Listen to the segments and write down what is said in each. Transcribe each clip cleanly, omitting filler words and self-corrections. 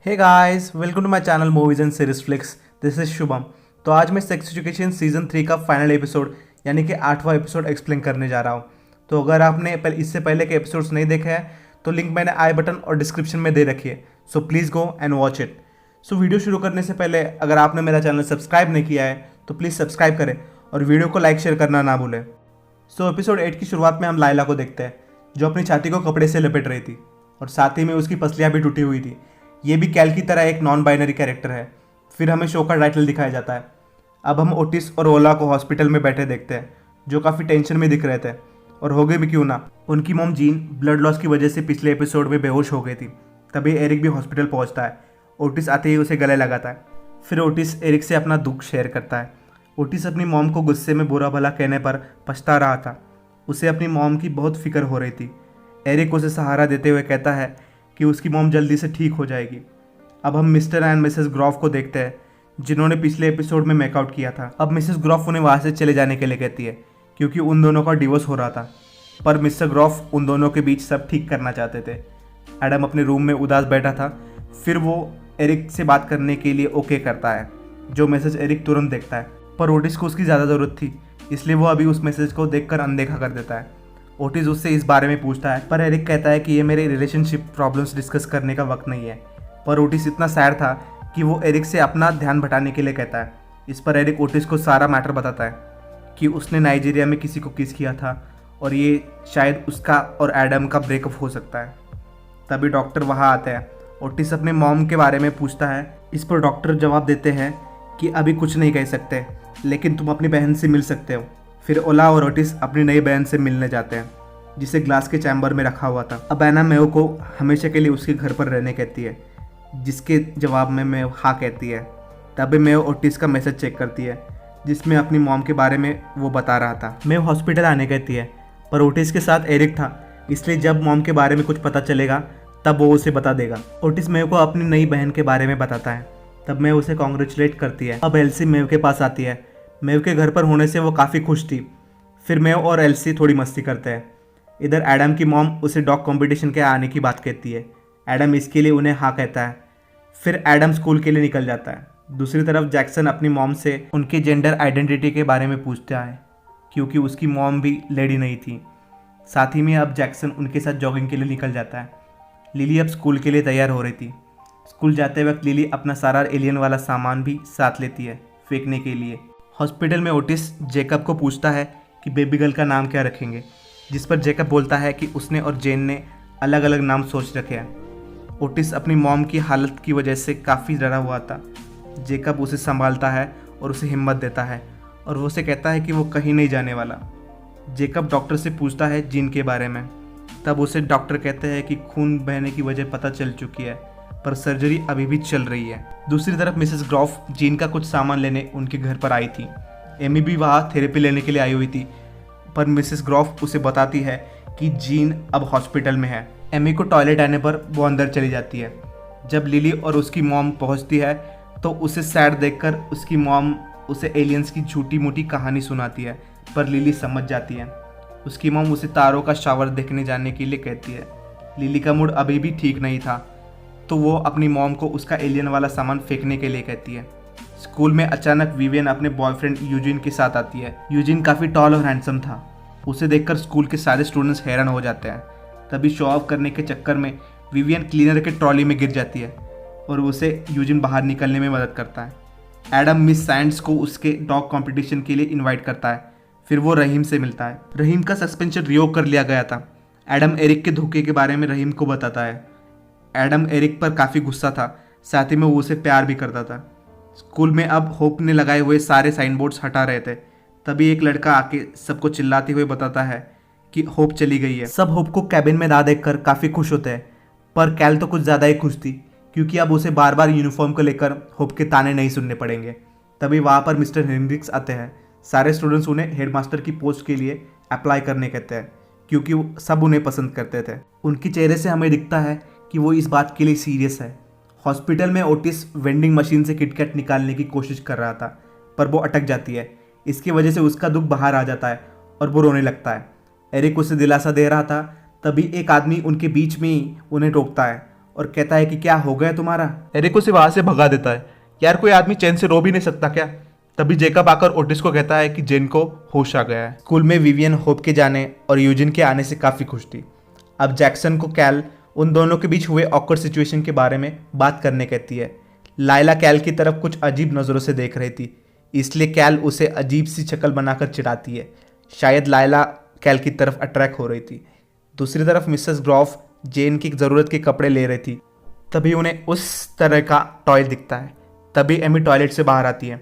Hey guys, welcome to my channel movies and series flicks. This is Shubham. तो आज मैं sex education season 3 का final episode यानी कि 8वां एपिसोड एक्सप्लेन करने जा रहा हूँ। तो अगर आपने इससे पहले के एपिसोड्स नहीं देखे हैं तो लिंक मैंने आई बटन और डिस्क्रिप्शन में दे रखी है। So please go and watch it. So video शुरू करने से पहले अगर आपने मेरा चैनल सब्सक्राइब नहीं किया है तो प्लीज़ सब्सक्राइब करें और वीडियो को लाइक शेयर करना ना भूलें। सो एपिसोड 8 की शुरुआत में हम लाइला को देखते हैं जो अपनी छाती को कपड़े से लपेट रही थी और साथ ही में उसकी पसलियाँ भी टूटी हुई थी। ये भी कैल की तरह एक नॉन बाइनरी कैरेक्टर है। फिर हमें शो का टाइटल दिखाया जाता है। अब हम ओटिस और ओला को हॉस्पिटल में बैठे देखते हैं जो काफ़ी टेंशन में दिख रहे थे और हो गए भी क्यों ना। उनकी मॉम जीन ब्लड लॉस की वजह से पिछले एपिसोड में बेहोश हो गई थी। तभी एरिक भी हॉस्पिटल पहुंचता है। ओटिस आते ही उसे गले लगाता है। फिर ओटिस एरिक से अपना दुख शेयर करता है। ओटिस अपनी मॉम को गुस्से में बुरा भला कहने पर पछता रहा था। उसे अपनी मॉम की बहुत फिक्र हो रही थी। एरिक उसे सहारा देते हुए कहता है कि उसकी मॉम जल्दी से ठीक हो जाएगी। अब हम मिस्टर एंड मिसेस ग्रॉफ को देखते हैं जिन्होंने पिछले एपिसोड में मेकआउट किया था। अब मिसेस ग्रॉफ उन्हें वहाँ से चले जाने के लिए कहती है क्योंकि उन दोनों का डिवोर्स हो रहा था। पर मिस्टर ग्रॉफ उन दोनों के बीच सब ठीक करना चाहते थे। एडम अपने रूम में उदास बैठा था। फिर वो एरिक से बात करने के लिए ओके करता है जो मैसेज एरिक तुरंत देखता है। पर ओटिस को उसकी ज़्यादा ज़रूरत थी इसलिए वो अभी उस मैसेज को देखकर अनदेखा कर देता है। ओटिस उससे इस बारे में पूछता है पर एरिक कहता है कि ये मेरे रिलेशनशिप प्रॉब्लम्स डिस्कस करने का वक्त नहीं है। पर ओटिस इतना सैड था कि वो एरिक से अपना ध्यान भटाने के लिए कहता है। इस पर एरिक ओटिस को सारा मैटर बताता है कि उसने नाइजीरिया में किसी को किस किया था और ये शायद उसका और एडम का ब्रेकअप हो सकता है। तभी डॉक्टर वहाँ आते हैं। ओटिस अपने मॉम के बारे में पूछता है। इस पर डॉक्टर जवाब देते हैं कि अभी कुछ नहीं कह सकते लेकिन तुम अपनी बहन से मिल सकते हो। फिर ओला और ओटिस अपनी नई बहन से मिलने जाते हैं जिसे ग्लास के चैम्बर में रखा हुआ था। अब एना मेव को हमेशा के लिए उसके घर पर रहने कहती है जिसके जवाब में मेव हाँ कहती है। तभी मेव ओटिस का मैसेज चेक करती है जिसमें अपनी मॉम के बारे में वो बता रहा था। मेव हॉस्पिटल आने कहती है पर ओटिस के साथ एरिक था इसलिए जब मॉम के बारे में कुछ पता चलेगा तब वो उसे बता देगा। ओटिस मेव को अपनी नई बहन के बारे में बताता है। तब मेव उसे कॉन्ग्रेचुलेट करती है। अब एल्सी मेव के पास आती है। मेव के घर पर होने से वो काफ़ी खुश थी। फिर मेव और एल्सी थोड़ी मस्ती करते हैं। इधर एडम की मॉम उसे डॉग कंपटीशन के आने की बात कहती है। एडम इसके लिए उन्हें हाँ कहता है। फिर एडम स्कूल के लिए निकल जाता है। दूसरी तरफ जैक्सन अपनी मॉम से उनके जेंडर आइडेंटिटी के बारे में पूछता है क्योंकि उसकी मॉम भी लेडी नहीं थी। साथ ही में अब जैक्सन उनके साथ जॉगिंग के लिए निकल जाता है। लिली अब स्कूल के लिए तैयार हो रही थी। स्कूल जाते वक्त लिली अपना सारा एलियन वाला सामान भी साथ लेती है फेंकने के लिए। हॉस्पिटल में ओटिस जेकब को पूछता है कि बेबी गर्ल का नाम क्या रखेंगे, जिस पर जेकब बोलता है कि उसने और जेन ने अलग अलग नाम सोच रखे हैं। ओटिस अपनी मॉम की हालत की वजह से काफ़ी डरा हुआ था। जेकब उसे संभालता है और उसे हिम्मत देता है और वो उसे कहता है कि वो कहीं नहीं जाने वाला। जेकब डॉक्टर से पूछता है जीन के बारे में। तब उसे डॉक्टर कहते हैं कि खून बहने की वजह पता चल चुकी है पर सर्जरी अभी भी चल रही है। दूसरी तरफ मिसेस ग्रॉफ जीन का कुछ सामान लेने उनके घर पर आई थी। एमी भी वहाँ थेरेपी लेने के लिए आई हुई थी पर मिसेस ग्रॉफ उसे बताती है कि जीन अब हॉस्पिटल में है। एमी को टॉयलेट आने पर वो अंदर चली जाती है। जब लिली और उसकी मॉम पहुँचती है तो उसे सैड देखकर उसकी मॉम उसे एलियंस की झूठी मूठी कहानी सुनाती है पर लिली समझ जाती है। उसकी मॉम उसे तारों का शावर देखने जाने के लिए कहती है। लिली का मूड अभी भी ठीक नहीं था तो वो अपनी मॉम को उसका एलियन वाला सामान फेंकने के लिए कहती है। स्कूल में अचानक विवियन अपने बॉयफ्रेंड यूजिन के साथ आती है। यूजिन काफ़ी टॉल और हैंडसम था। उसे देखकर स्कूल के सारे स्टूडेंट्स हैरान हो जाते हैं। तभी शो ऑफ करने के चक्कर में विवियन क्लीनर के ट्रॉली में गिर जाती है और उसे यूजिन बाहर निकलने में मदद करता है। एडम मिस सैंड्स को उसके डॉग कॉम्पिटिशन के लिए इन्वाइट करता है। फिर वो रहीम से मिलता है। रहीम का सस्पेंशन रिवोक कर लिया गया था। एडम एरिक के धोखे के बारे में रहीम को बताता है। एडम एरिक पर काफ़ी गुस्सा था, साथ ही में वो उसे प्यार भी करता था। स्कूल में अब होप ने लगाए हुए सारे साइन बोर्ड्स हटा रहे थे। तभी एक लड़का आके सबको चिल्लाते हुए बताता है कि होप चली गई है। सब होप को कैबिन में ना देखकर काफ़ी खुश होते हैं पर कैल तो कुछ ज़्यादा ही खुश थी क्योंकि अब उसे बार बार यूनिफॉर्म को लेकर होप के ताने नहीं सुनने पड़ेंगे। तभी वहाँ पर मिस्टर हेनरिक्स आते हैं। सारे स्टूडेंट्स उन्हें हेडमास्टर की पोस्ट के लिए अप्लाई करने कहते हैं क्योंकि वो सब उन्हें पसंद करते थे। उनके चेहरे से हमें दिखता है कि वो इस बात के लिए सीरियस है। हॉस्पिटल में ओटिस वेंडिंग मशीन से किटकैट निकालने की कोशिश कर रहा था पर वो अटक जाती है। इसकी वजह से उसका दुख बाहर आ जाता है और वो रोने लगता है। एरिक उसे दिलासा दे रहा था तभी एक आदमी उनके बीच में ही उन्हें टोकता है और कहता है कि क्या हो गया तुम्हारा। एरिक उसे वहां से भगा देता है। यार कोई आदमी चैन से रो भी नहीं सकता क्या। तभी जेकब आकर ओटिस को कहता है कि जेन को होश आ गया है। स्कूल में विवियन होप के जाने और यूजिन के आने से काफ़ी खुश थी। अब जैक्सन को कैल उन दोनों के बीच हुए ऑकवर्ड सिचुएशन के बारे में बात करने कहती है। लाइला कैल की तरफ कुछ अजीब नज़रों से देख रही थी, इसलिए कैल उसे अजीब सी शक्ल बनाकर चिढ़ाती है। शायद लाइला कैल की तरफ अट्रैक्ट हो रही थी। दूसरी तरफ मिसेस ग्रॉफ जेन की ज़रूरत के कपड़े ले रही थी। तभी उन्हें उस तरह का टॉय दिखता है। तभी एमी टॉयलेट से बाहर आती है।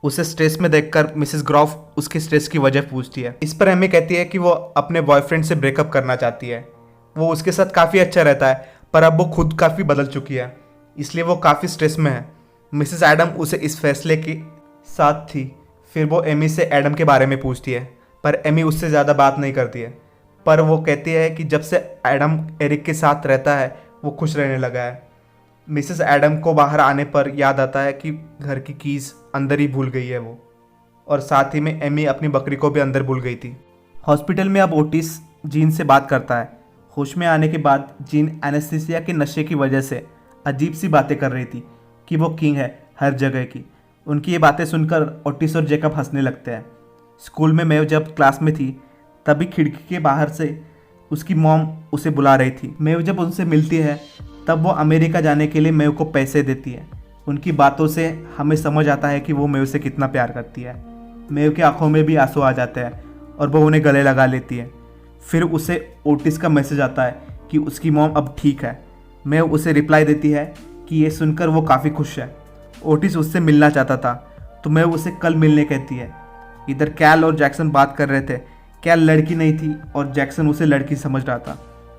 उसे स्ट्रेस में देखकर मिसेस ग्रॉफ उसके स्ट्रेस की वजह पूछती है। इस पर एमी कहती है कि वो अपने बॉयफ्रेंड से ब्रेकअप करना चाहती है। वो उसके साथ काफ़ी अच्छा रहता है, पर अब वो खुद काफ़ी बदल चुकी है, इसलिए वो काफ़ी स्ट्रेस में है। मिसेस एडम उसे इस फैसले के साथ थी। फिर वो एमी से एडम के बारे में पूछती है, पर एमी उससे ज़्यादा बात नहीं करती है। पर वो कहती है कि जब से एडम एरिक के साथ रहता है वो खुश रहने लगा है। मिसेस एडम को बाहर आने पर याद आता है कि घर की कीज़ अंदर ही भूल गई है वो, और साथ ही में एमी अपनी बकरी को भी अंदर भूल गई थी। हॉस्पिटल में अब ओटिस जीन से बात करता है। होश में आने के बाद जीन एनेस्थीसिया के नशे की वजह से अजीब सी बातें कर रही थी कि वो किंग है हर जगह की। उनकी ये बातें सुनकर ओटिस और जेकब हंसने लगते हैं। स्कूल में मैं जब क्लास में थी तभी खिड़की के बाहर से उसकी मॉम उसे बुला रही थी। मेव जब उनसे मिलती है तब वो अमेरिका जाने के लिए मेव को पैसे देती है। उनकी बातों से हमें समझ आता है कि वो मेव से कितना प्यार करती है। मेव की आंखों में भी आंसू आ जाते हैं और वो उन्हें गले लगा लेती है। फिर उसे ओटिस का मैसेज आता है कि उसकी मॉम अब ठीक है। मेव उसे रिप्लाई देती है कि ये सुनकर वो काफ़ी खुश है। ओटिस उससे मिलना चाहता था तो मेव उसे कल मिलने कहती है। इधर कैल और जैक्सन बात कर रहे थे। कैल लड़की नहीं थी और जैक्सन उसे लड़की समझ रहा था,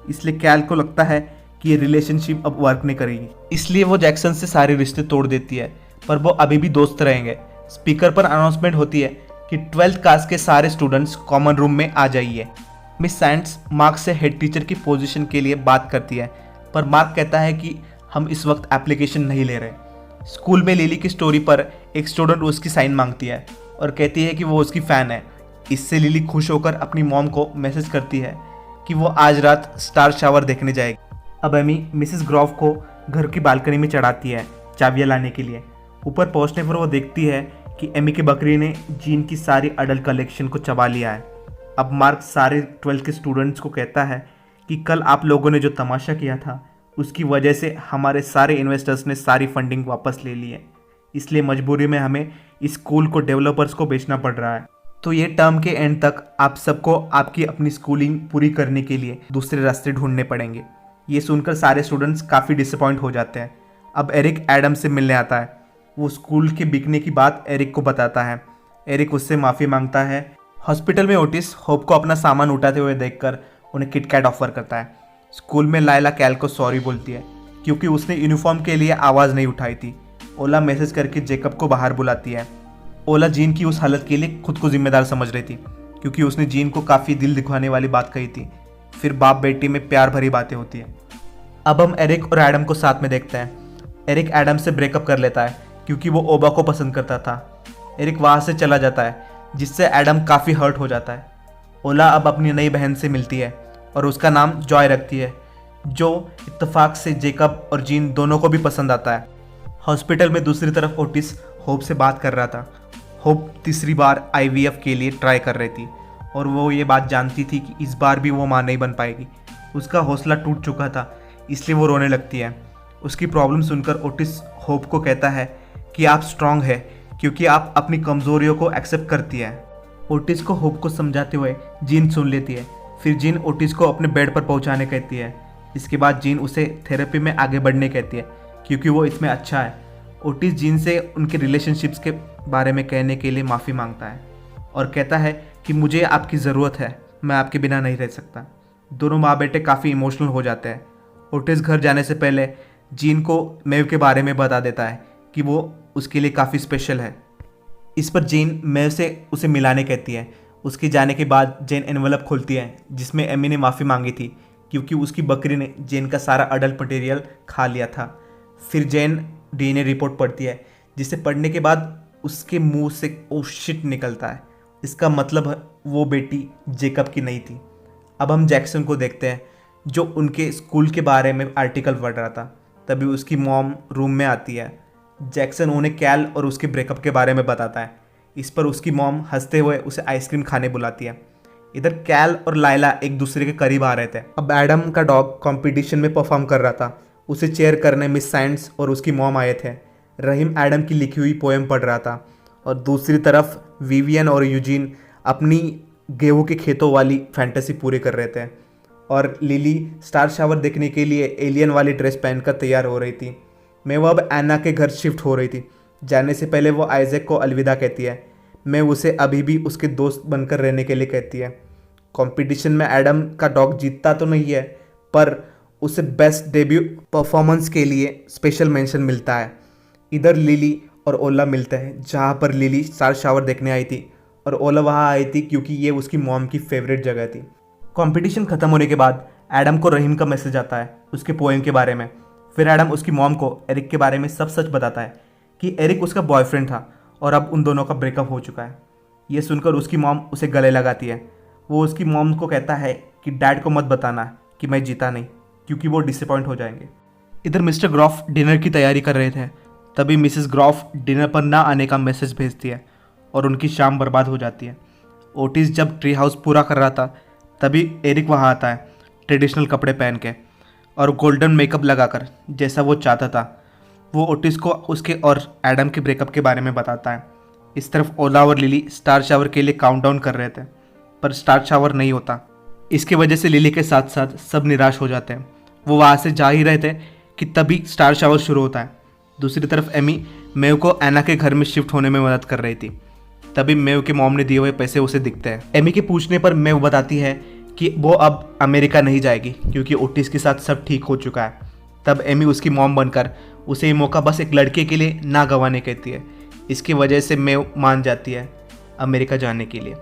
इसलिए कैल को लगता है कि ये रिलेशनशिप अब वर्क नहीं करेगी, इसलिए वो जैक्सन से सारे रिश्ते तोड़ देती है। पर वो अभी भी दोस्त रहेंगे। स्पीकर पर अनाउंसमेंट होती है कि 12th क्लास के सारे स्टूडेंट्स कॉमन रूम में आ जाइए। मिस सैंड्स मार्क से हेड टीचर की पोजीशन के लिए बात करती है, पर मार्क कहता है कि हम इस वक्त एप्लीकेशन नहीं ले रहे। स्कूल में लिली की स्टोरी पर एक स्टूडेंट उसकी साइन मांगती है और कहती है कि वो उसकी फ़ैन है। इससे लिली खुश होकर अपनी मॉम को मैसेज करती है कि वो आज रात स्टार शावर देखने जाएगी। अब एमी मिसेस ग्रॉफ को घर की बालकनी में चढ़ाती है चाबियाँ लाने के लिए। ऊपर पहुंचने पर वो देखती है कि एमी की बकरी ने जीन की सारी अडल्ट कलेक्शन को चबा लिया है। अब मार्क सारे 12th के स्टूडेंट्स को कहता है कि कल आप लोगों ने जो तमाशा किया था उसकी वजह से हमारे सारे इन्वेस्टर्स ने सारी फंडिंग वापस ले ली है, इसलिए मजबूरी में हमें इस स्कूल को डेवलपर्स को बेचना पड़ रहा है। तो ये टर्म के एंड तक आप सबको आपकी अपनी स्कूलिंग पूरी करने के लिए दूसरे रास्ते ढूंढने पड़ेंगे। ये सुनकर सारे स्टूडेंट्स काफ़ी डिसअपॉइंट हो जाते हैं। अब एरिक एडम से मिलने आता है। वो स्कूल के बिकने की बात एरिक को बताता है। एरिक उससे माफ़ी मांगता है। हॉस्पिटल में ओटिस होप को अपना सामान उठाते हुए देखकर उन्हें किटकैट ऑफर करता है। स्कूल में लाइला कैल को सॉरी बोलती है क्योंकि उसने यूनिफॉर्म के लिए आवाज़ नहीं उठाई थी। ओला मैसेज करके जेकब को बाहर बुलाती है। ओला जीन की उस हालत के लिए खुद को जिम्मेदार समझ रही थी क्योंकि उसने जीन को काफ़ी दिल दिखाने वाली बात कही थी। फिर बाप बेटी में प्यार भरी बातें होती हैं। अब हम एरिक और एडम को साथ में देखते हैं। एरिक एडम से ब्रेकअप कर लेता है क्योंकि वो ओबा को पसंद करता था। एरिक वहाँ से चला जाता है जिससे एडम काफ़ी हर्ट हो जाता है। ओला अब अपनी नई बहन से मिलती है और उसका नाम जॉय रखती है, जो इत्तेफाक से जेकब और जीन दोनों को भी पसंद आता है। हॉस्पिटल में दूसरी तरफ ओटिस होप से बात कर रहा था। होप तीसरी बार IVF के लिए ट्राई कर रही थी और वो ये बात जानती थी कि इस बार भी वो माँ नहीं बन पाएगी। उसका हौसला टूट चुका था, इसलिए वो रोने लगती है। उसकी प्रॉब्लम सुनकर ओटिस होप को कहता है कि आप स्ट्रांग है क्योंकि आप अपनी कमज़ोरियों को एक्सेप्ट करती है। ओटिस को होप को समझाते हुए जीन सुन लेती है। फिर जीन ओटिस को अपने बेड पर पहुंचाने कहती है। इसके बाद जीन उसे थेरेपी में आगे बढ़ने कहती है क्योंकि वो इसमें अच्छा है। ओटिस जीन से उनके रिलेशनशिप्स के बारे में कहने के लिए माफ़ी मांगता है और कहता है कि मुझे आपकी ज़रूरत है, मैं आपके बिना नहीं रह सकता। दोनों माँ बेटे काफ़ी इमोशनल हो जाते हैं। ओटिस घर जाने से पहले जीन को मेव के बारे में बता देता है कि वो उसके लिए काफ़ी स्पेशल है। इस पर जीन मेव से उसे मिलाने कहती है। उसके जाने के बाद जेन एनवलप खोलती है जिसमें एमी ने माफ़ी मांगी थी क्योंकि उसकी बकरी ने जेन का सारा अडल्ट मटेरियल खा लिया था। फिर जेन DNA रिपोर्ट पढ़ती है जिसे पढ़ने के बाद उसके मुंह से ओ शिट निकलता है। इसका मतलब वो बेटी जेकब की नहीं थी। अब हम जैक्सन को देखते हैं जो उनके स्कूल के बारे में आर्टिकल पढ़ रहा था। तभी उसकी मॉम रूम में आती है। जैक्सन उन्हें कैल और उसके ब्रेकअप के बारे में बताता है। इस पर उसकी मॉम हंसते हुए उसे आइसक्रीम खाने बुलाती है। इधर कैल और लाइला एक दूसरे के करीब आ रहे थे। अब एडम का डॉग कंपटीशन में परफॉर्म कर रहा था। उसे चेयर करने मिस साइंस और उसकी मॉम आए थे। रहीम एडम की लिखी हुई पोएम पढ़ रहा था और दूसरी तरफ विवियन और यूजीन अपनी गेहूं के खेतों वाली फैंटेसी पूरी कर रहे थे। और लिली स्टार शावर देखने के लिए एलियन वाली ड्रेस पहनकर तैयार हो रही थी। मैं वो अब एना के घर शिफ्ट हो रही थी। जाने से पहले वो आइजैक को अलविदा कहती है। मैं उसे अभी भी उसके दोस्त बनकर रहने के लिए कहती है। कंपटीशन में एडम का डॉग जीतता तो नहीं है, पर उसे बेस्ट डेब्यू परफॉर्मेंस के लिए स्पेशल मेंशन मिलता है। इधर लिली और ओला मिलते हैं, जहाँ पर लिली स्टार शावर देखने आई थी और ओला वहाँ आई थी क्योंकि ये उसकी मॉम की फेवरेट जगह थी। कंपटीशन खत्म होने के बाद एडम को रहीम का मैसेज आता है उसके पोएम के बारे में। फिर एडम उसकी मॉम को एरिक के बारे में सब सच बताता है कि एरिक उसका बॉयफ्रेंड था और अब उन दोनों का ब्रेकअप हो चुका है। ये सुनकर उसकी मॉम उसे गले लगाती है। वो उसकी मॉम को कहता है कि डैड को मत बताना कि मैं जीता नहीं, क्योंकि वो डिसअपॉइंट हो जाएंगे। इधर मिस्टर ग्रॉफ डिनर की तैयारी कर रहे थे। तभी मिसेस ग्रॉफ डिनर पर ना आने का मैसेज भेजती है और उनकी शाम बर्बाद हो जाती है। ओटिस जब ट्री हाउस पूरा कर रहा था तभी एरिक वहाँ आता है, ट्रेडिशनल कपड़े पहन के और गोल्डन मेकअप लगाकर, जैसा वो चाहता था। वो ओटिस को उसके और एडम के ब्रेकअप के बारे में बताता है। इस तरफ ओला और लिली स्टार शावर के लिए काउंटडाउन कर रहे थे, पर स्टार शावर नहीं होता। इसके वजह से लिली के साथ साथ सब निराश हो जाते हैं। वो वहाँ से जा ही रहे थे कि तभी स्टार शावर शुरू होता है। दूसरी तरफ एमी मेव को एना के घर में शिफ्ट होने में मदद कर रही थी। तभी मेव के मॉम ने दिए हुए पैसे उसे दिखते हैं। एमी के पूछने पर मेव बताती है कि वो अब अमेरिका नहीं जाएगी क्योंकि ओटिस के साथ सब ठीक हो चुका है। तब एमी उसकी मॉम बनकर उसे ये मौका बस एक लड़के के लिए ना गंवाने कहती है। इसकी वजह से मेव मान जाती है अमेरिका जाने के लिए।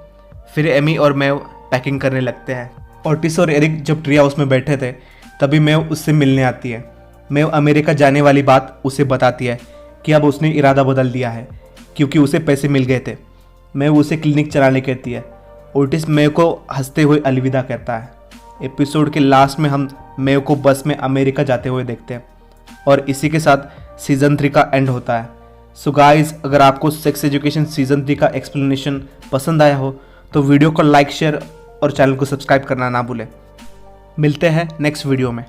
फिर एमी और मेव पैकिंग करने लगते हैं। ओटिस और एरिक जब ट्री हाउस में बैठे थे तभी मेव उससे मिलने आती है। मेव अमेरिका जाने वाली बात उसे बताती है कि अब उसने इरादा बदल दिया है क्योंकि उसे पैसे मिल गए थे। मेव उसे क्लिनिक चलाने कहती है। ओटिस मेव को हंसते हुए अलविदा कहता है। एपिसोड के लास्ट में हम मेव को बस में अमेरिका जाते हुए देखते हैं और इसी के साथ सीज़न 3 का एंड होता है। सो गाइस, अगर आपको सेक्स एजुकेशन सीज़न 3 का एक्सप्लेनेशन पसंद आया हो तो वीडियो को लाइक, शेयर और चैनल को सब्सक्राइब करना ना भूलें। मिलते हैं नेक्स्ट वीडियो में।